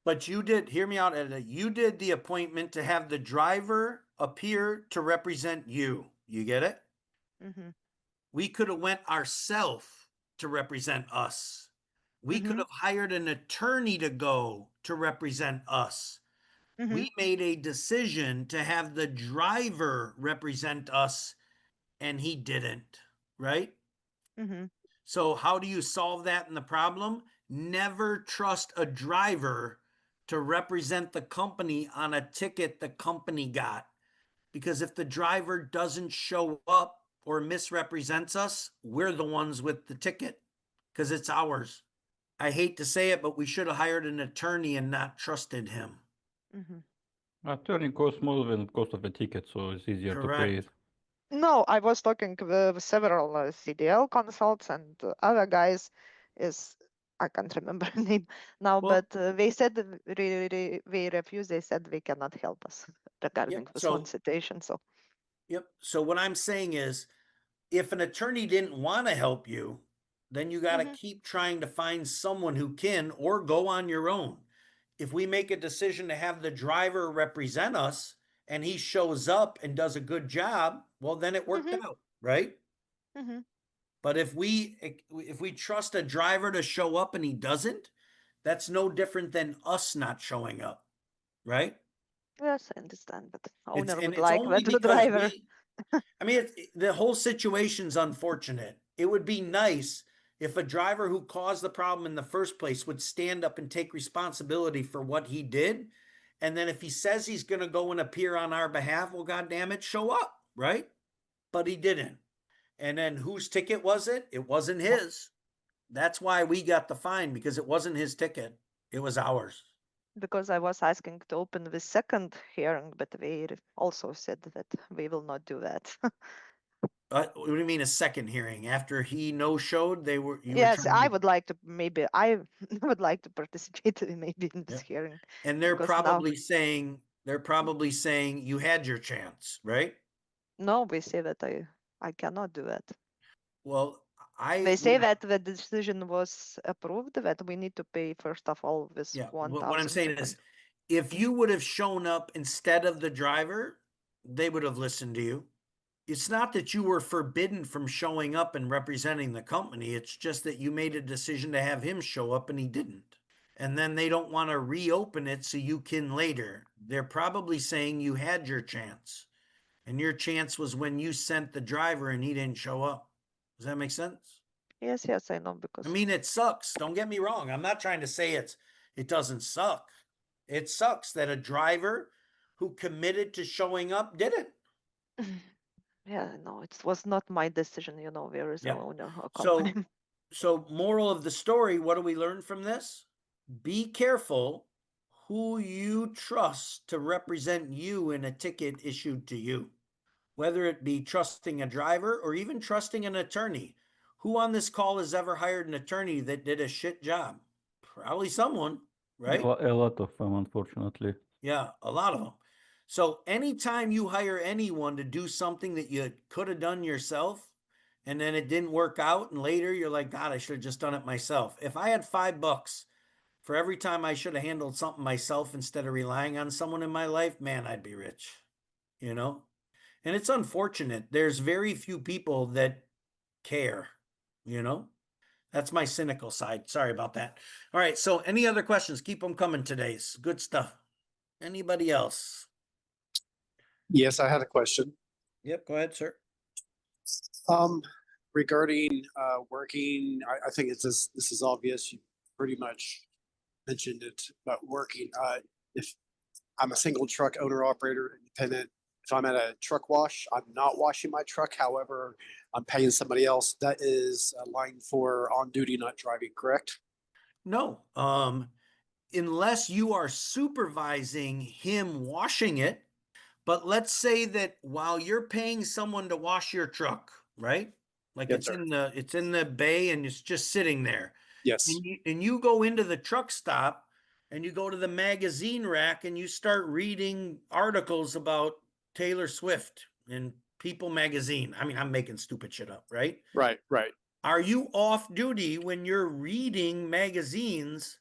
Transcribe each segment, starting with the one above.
But you did, hear me out, Ed. You did the appointment to have the driver appear to represent you. You get it? Mm-hmm. We could have went ourselves to represent us. We could Mm-hmm. have hired an attorney to go to represent us. Mm-hmm. We made a decision to have the driver represent us, and he didn't, right? Mm-hmm. So, how do you solve that in the problem? Never trust a driver to represent the company on a ticket the company got. Because if the driver doesn't show up or misrepresents us, we're the ones with the ticket because it's ours. I hate to say it, but we should have hired an attorney and not trusted him. Mm-hmm. Turning costs more than the cost of the ticket, so it's easier to pay Correct. it. No, I was talking with several CDL consults and other guys. Is I can't remember name now, Well, but they said they refused. They said they cannot help us regarding yep. this one So, situation. So. yep. So, what I'm saying is if an attorney didn't want to help you, then you got to Mm-hmm. keep trying to find someone who can or go on your own. If we make a decision to have the driver represent us and he shows up and does a good job, well, then it worked Mm-hmm. out, right? Mm-hmm. But if we trust a driver to show up and he doesn't, that's no different than us not showing up, right? Yes, I understand, but It's owner and would it's like only that the because driver. we I mean, the whole situation's unfortunate. It would be nice if a driver who caused the problem in the first place would stand up and take responsibility for what he did. And then if he says he's going to go and appear on our behalf, well, God damn it, show up, right? But he didn't. And then whose ticket was it? It wasn't his. That's why we got the fine because it wasn't his ticket. It was ours. Because I was asking to open the second hearing, but they also said that we will not do that. What do you mean a second hearing? After he no showed, you were Yes, trying I to. would like to maybe I would like to participate maybe in this Yeah. hearing And because now they're probably saying you had your chance, right? no, we say that I cannot do that. Well, I They say would, that the decision was approved, that we need to pay first of all this yeah. What I'm 1,000 saying to is, con. if you would have shown up instead of the driver, they would have listened to you. It's not that you were forbidden from showing up and representing the company. It's just that you made a decision to have him show up and he didn't. And then they don't want to reopen it so you can later. They're probably saying you had your chance. And your chance was when you sent the driver and he didn't show up. Does that make sense? Yes, yes, I know I because mean, it sucks. Don't get me wrong. I'm not trying to say it doesn't suck. It sucks that a driver who committed to showing up didn't. yeah, no, it was not my decision, where is the Yeah. owner or company. So moral of the story, what do we learn from this? Be careful who you trust to represent you in a ticket issued to you. Whether it be trusting a driver or even trusting an attorney. Who on this call has ever hired an attorney that did a shit job? Probably someone, right? A lot of them, unfortunately. Yeah, a lot of them. So anytime you hire anyone to do something that you could have done yourself and then it didn't work out, and later you're like, God, I should have just done it myself. If I had $5 for every time I should have handled something myself instead of relying on someone in my life, man, I'd be rich, you know? And it's unfortunate. There's very few people that care, you know? That's my cynical side. Sorry about that. All right. So, any other questions? Keep them coming today. It's good stuff. Anybody else? Yes, I had a question. Yep. Go ahead, sir. Um, Regarding working, I think this is obvious. You pretty much mentioned it, but working. If I'm a single truck owner operator, independent, if I'm at a truck wash, I'm not washing my truck. However, I'm paying somebody else. That is a line for on duty, not driving, correct? No. Unless you are supervising him washing it. But let's say that while you're paying someone to wash your truck, right? Like Yes, sir. it's in the bay and it's just sitting there. Yes. And you go into the truck stop and you go to the magazine rack and you start reading articles about Taylor Swift in People magazine. I mean, I'm making stupid shit up, right? Right, right. Are you off duty when you're reading magazines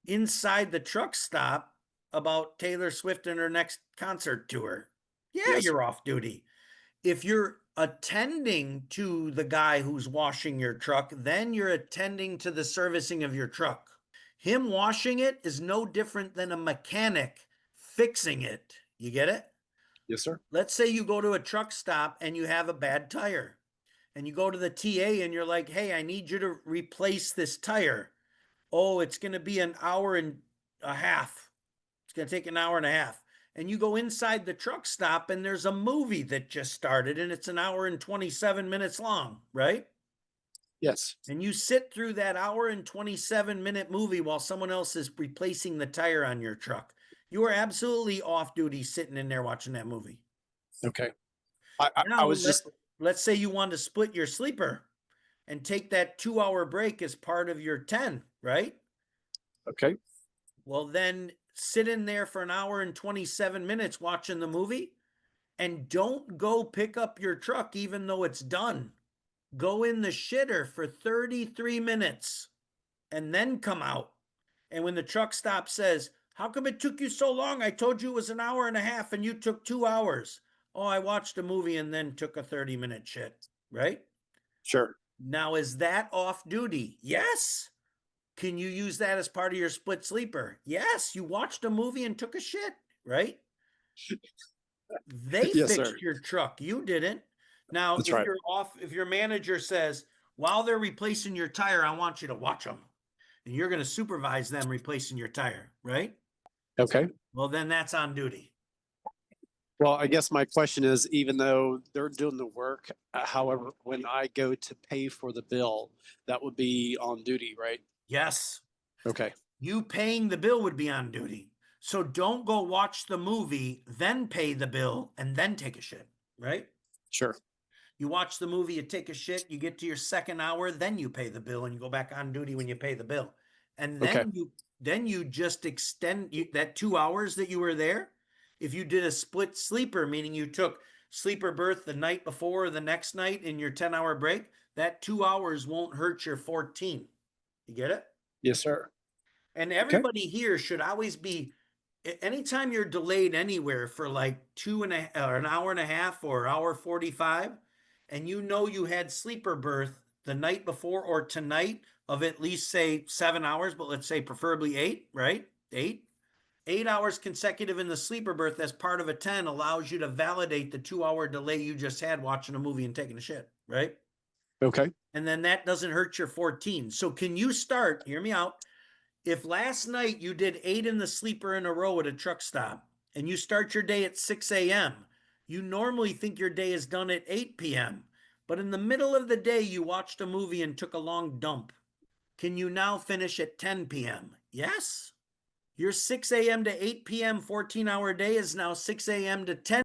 inside the truck stop about Taylor Swift and her next concert tour. Yeah, Yes, you're off duty. If you're attending to the guy who's washing your truck, then you're attending to the servicing of your truck. Him washing it is no different than a mechanic fixing it. You get it? yes, sir. Let's say you go to a truck stop and you have a bad tire, and you go to the TA and you're like, hey, I need you to replace this tire. Oh, it's going to be an hour and a half. It's going to take an hour and a half. And you go inside the truck stop and there's a movie that just started and it's an hour and 27 minutes long, right? Yes, And you sit through that hour and 27-minute movie while someone else is replacing the tire on your truck. You are absolutely off duty sitting in there watching that movie. okay. I Now, was just, let's say you want to split your sleeper and take that 2-hour break as part of your 10, right? okay, Well, then sit in there for an hour and 27 minutes watching the movie and don't go pick up your truck even though it's done. Go in the shitter for 33 minutes and then come out. And when the truck stop says, how come it took you so long? I told you it was an hour and a half and you took 2 hours. Oh, I watched a movie and then took a 30-minute shit, right? sure. Now, is that off duty? Yes. Can you use that as part of your split sleeper? Yes. You watched a movie and took a shit, right? They Yes, fixed sir. your truck. You didn't. Now, That's if right. you're off, if your manager says, while they're replacing your tire, I want you to watch them. And you're going to supervise them replacing your tire, right? Okay. Well, then that's on duty. Well, I guess my question is, even though they're doing the work, however, when I go to pay for the bill, that would be on duty, right? Yes. Okay, You paying the bill would be on duty. So don't go watch the movie, then pay the bill, and then take a shit, right? sure. You watch the movie, you take a shit, you get to your second hour, then you pay the bill and you go back on duty when you pay the bill. And Okay. then you just extend that 2 hours that you were there. If you did a split sleeper, meaning you took sleeper berth the night before or the next night in your 10-hour break, that 2 hours won't hurt your 14. You get it? Yes, sir. And everybody here should always be, anytime you're delayed anywhere for like an hour and a half or hour 45, and you know you had sleeper berth the night before or tonight of at least say 7 hours, but let's say preferably 8, right? 8 hours consecutive in the sleeper berth as part of a 10 allows you to validate the 2-hour delay you just had watching a movie and taking a shit, right? Okay, And then that doesn't hurt your 14. So can you start, hear me out, if last night you did 8 in the sleeper in a row at a truck stop and you start your day at 6 a.m., you normally think your day is done at 8 p.m. But in the middle of the day, you watched a movie and took a long dump. Can you now finish at 10 p.m.? Yes. Your 6 a.m. to 8 p.m. 14-hour day is now 6 a.m. to 10